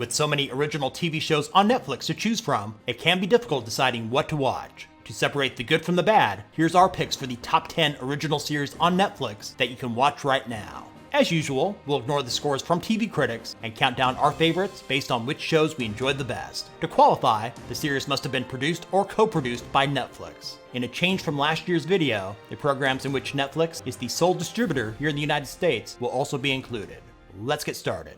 With so many original TV shows on Netflix to choose from, it can be difficult deciding what to watch. To separate the good from the bad, here's our picks for the top 10 original series on Netflix that you can watch right now. As usual, we'll ignore the scores from TV critics and count down our favorites based on which shows we enjoyed the best. To qualify, the series must have been produced or co-produced by Netflix. In a change from last year's video, the programs in which Netflix is the sole distributor here in the United States will also be included. Let's get started.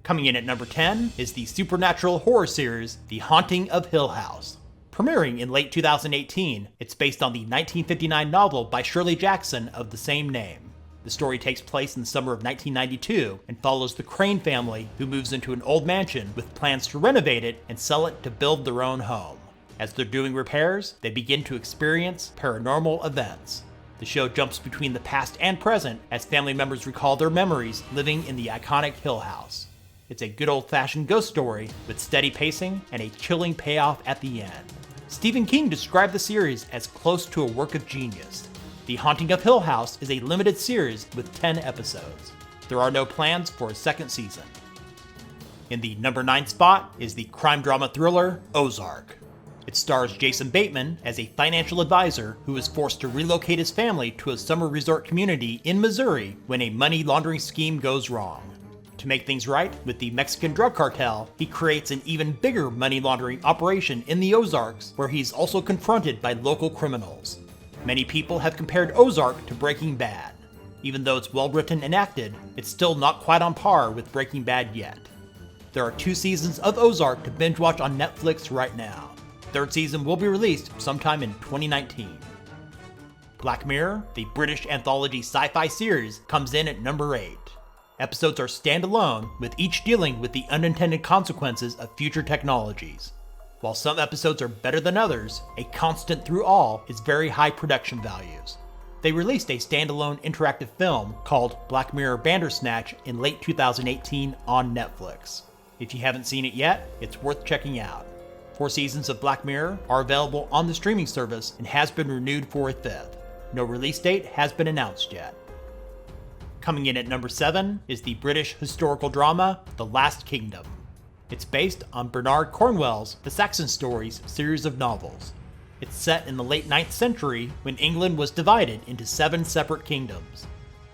Coming in at number 10 is the supernatural horror series, The Haunting of Hill House. Premiering in late 2018, it's based on the 1959 novel by Shirley Jackson of the same name. The story takes place in the summer of 1992 and follows the Crane family, who moves into an old mansion with plans to renovate it and sell it to build their own home. As they're doing repairs, they begin to experience paranormal events. The show jumps between the past and present as family members recall their memories living in the iconic Hill House. It's a good old-fashioned ghost story with steady pacing and a chilling payoff at the end. Stephen King described the series as close to a work of genius. The Haunting of Hill House is a limited series with 10 episodes. There are no plans for a second season. In the number 9 spot is the crime drama thriller Ozark. It stars Jason Bateman as a financial advisor who is forced to relocate his family to a summer resort community in Missouri when a money laundering scheme goes wrong. To make things right with the Mexican drug cartel, he creates an even bigger money laundering operation in the Ozarks, where he's also confronted by local criminals. Many people have compared Ozark to Breaking Bad. Even though it's well written and acted, it's still not quite on par with Breaking Bad yet. There are 2 seasons of Ozark to binge watch on Netflix right now. The 3rd season will be released sometime in 2019. Black Mirror, the British anthology sci-fi series, comes in at number 8. Episodes are standalone, with each dealing with the unintended consequences of future technologies. While some episodes are better than others, a constant through all is very high production values. They released a standalone interactive film called Black Mirror Bandersnatch in late 2018 on Netflix. If you haven't seen it yet, it's worth checking out. 4 seasons of Black Mirror are available on the streaming service and has been renewed for a 5th. No release date has been announced yet. Coming in at number 7 is the British historical drama, The Last Kingdom. It's based on Bernard Cornwell's The Saxon Stories series of novels. It's set in the late 9th century when England was divided into 7 separate kingdoms.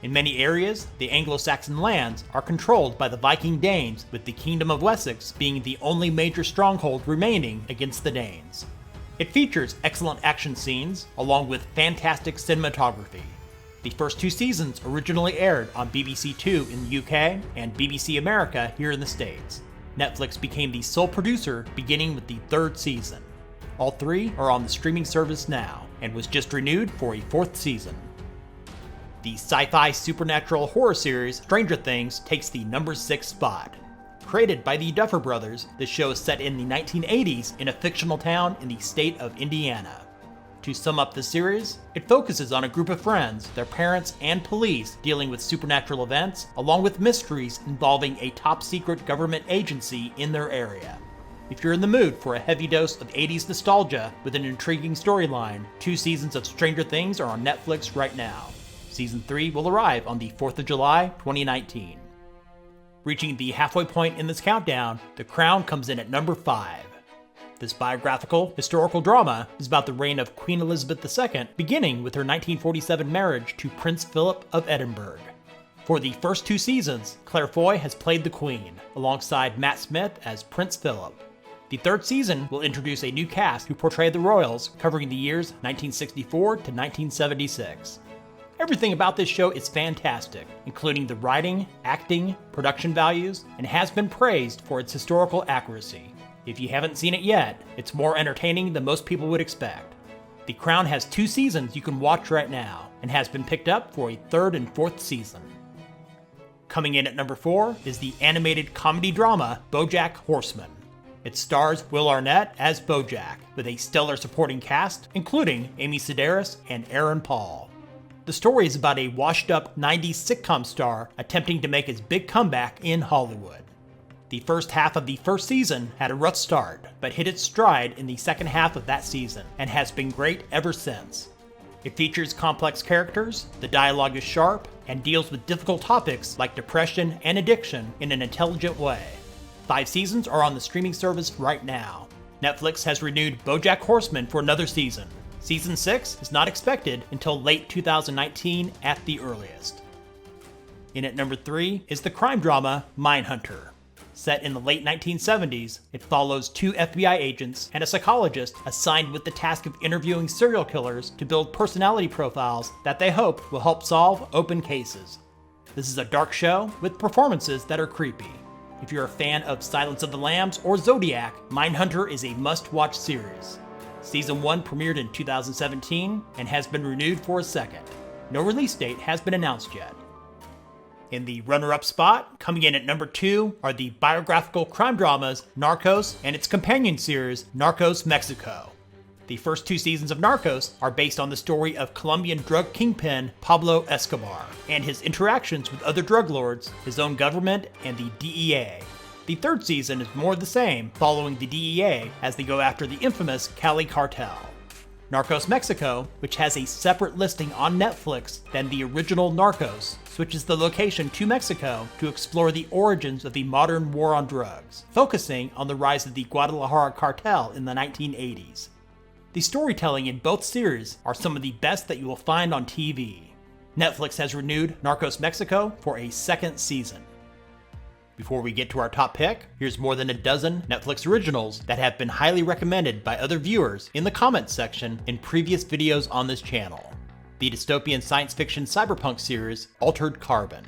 In many areas, the Anglo-Saxon lands are controlled by the Viking Danes, with the Kingdom of Wessex being the only major stronghold remaining against the Danes. It features excellent action scenes, along with fantastic cinematography. The first 2 seasons originally aired on BBC Two in the UK and BBC America here in the States. Netflix became the sole producer beginning with the 3rd season. All 3 are on the streaming service now, and was just renewed for a 4th season. The sci-fi supernatural horror series Stranger Things takes the number 6 spot. Created by the Duffer Brothers, the show is set in the 1980s in a fictional town in the state of Indiana. To sum up the series, it focuses on a group of friends, their parents, and police dealing with supernatural events, along with mysteries involving a top-secret government agency in their area. If you're in the mood for a heavy dose of 80s nostalgia with an intriguing storyline, 2 seasons of Stranger Things are on Netflix right now. Season 3 will arrive on the 4th of July, 2019. Reaching the halfway point in this countdown, The Crown comes in at number 5. This biographical, historical drama is about the reign of Queen Elizabeth II, beginning with her 1947 marriage to Prince Philip of Edinburgh. For the first 2 seasons, Claire Foy has played the Queen, alongside Matt Smith as Prince Philip. The 3rd season will introduce a new cast who portray the royals, covering the years 1964 to 1976. Everything about this show is fantastic, including the writing, acting, production values, and has been praised for its historical accuracy. If you haven't seen it yet, it's more entertaining than most people would expect. The Crown has 2 seasons you can watch right now, and has been picked up for a 3rd and 4th season. Coming in at number 4 is the animated comedy drama BoJack Horseman. It stars Will Arnett as BoJack, with a stellar supporting cast, including Amy Sedaris and Aaron Paul. The story is about a washed-up 90s sitcom star attempting to make his big comeback in Hollywood. The first half of the first season had a rough start, but hit its stride in the second half of that season, and has been great ever since. It features complex characters, the dialogue is sharp, and deals with difficult topics like depression and addiction in an intelligent way. 5 seasons are on the streaming service right now. Netflix has renewed BoJack Horseman for another season. Season 6 is not expected until late 2019 at the earliest. In at number 3 is the crime drama Mindhunter. Set in the late 1970s, it follows 2 FBI agents and a psychologist assigned with the task of interviewing serial killers to build personality profiles that they hope will help solve open cases. This is a dark show with performances that are creepy. If you're a fan of Silence of the Lambs or Zodiac, Mindhunter is a must-watch series. Season 1 premiered in 2017 and has been renewed for a second. No release date has been announced yet. In the runner-up spot, coming in at number 2, are the biographical crime dramas Narcos and its companion series, Narcos Mexico. The first 2 seasons of Narcos are based on the story of Colombian drug kingpin Pablo Escobar and his interactions with other drug lords, his own government, and the DEA. The 3rd season is more of the same, following the DEA as they go after the infamous Cali cartel. Narcos Mexico, which has a separate listing on Netflix than the original Narcos, switches the location to Mexico to explore the origins of the modern war on drugs, focusing on the rise of the Guadalajara cartel in the 1980s. The storytelling in both series are some of the best that you will find on TV. Netflix has renewed Narcos Mexico for a 2nd season. Before we get to our top pick, here's more than a dozen Netflix originals that have been highly recommended by other viewers in the comments section in previous videos on this channel. The dystopian science fiction cyberpunk series Altered Carbon,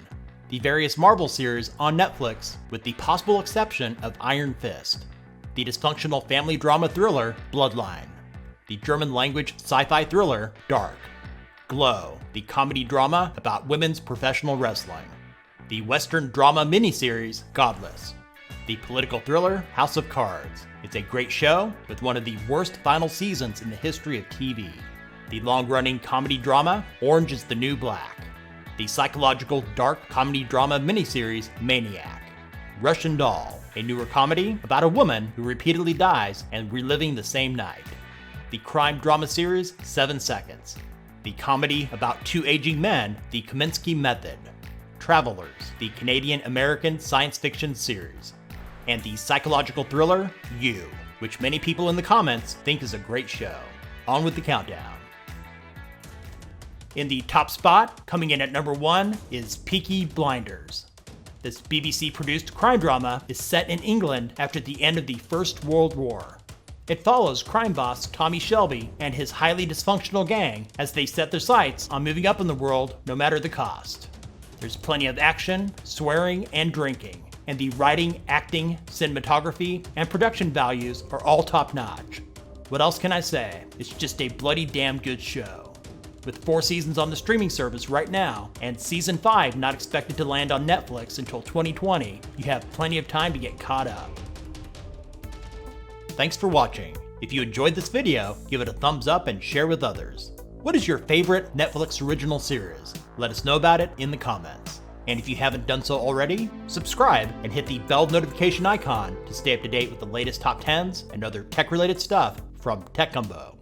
the various Marvel series on Netflix with the possible exception of Iron Fist, the dysfunctional family drama thriller Bloodline, the German language sci-fi thriller Dark, Glow, the comedy drama about women's professional wrestling, the Western drama miniseries Godless, the political thriller House of Cards. It's a great show with one of the worst final seasons in the history of TV. The long-running comedy drama Orange is the New Black, the psychological dark comedy drama miniseries Maniac, Russian Doll, a newer comedy about a woman who repeatedly dies and reliving the same night, the crime drama series 7 Seconds, the comedy about 2 aging men, The Kaminsky Method, Travelers, the Canadian-American science fiction series, and the psychological thriller You, which many people in the comments think is a great show. On with the countdown. In the top spot, coming in at number 1, is Peaky Blinders. This BBC-produced crime drama is set in England after the end of the First World War. It follows crime boss Tommy Shelby and his highly dysfunctional gang as they set their sights on moving up in the world no matter the cost. There's plenty of action, swearing, and drinking, and the writing, acting, cinematography, and production values are all top-notch. What else can I say? It's just a bloody damn good show. With 4 seasons on the streaming service right now, and season 5 not expected to land on Netflix until 2020, you have plenty of time to get caught up. Thanks for watching. If you enjoyed this video, give it a thumbs up and share with others. What is your favorite Netflix original series? Let us know about it in the comments. And if you haven't done so already, subscribe and hit the bell notification icon to stay up to date with the latest top 10s and other tech-related stuff from Tech Gumbo.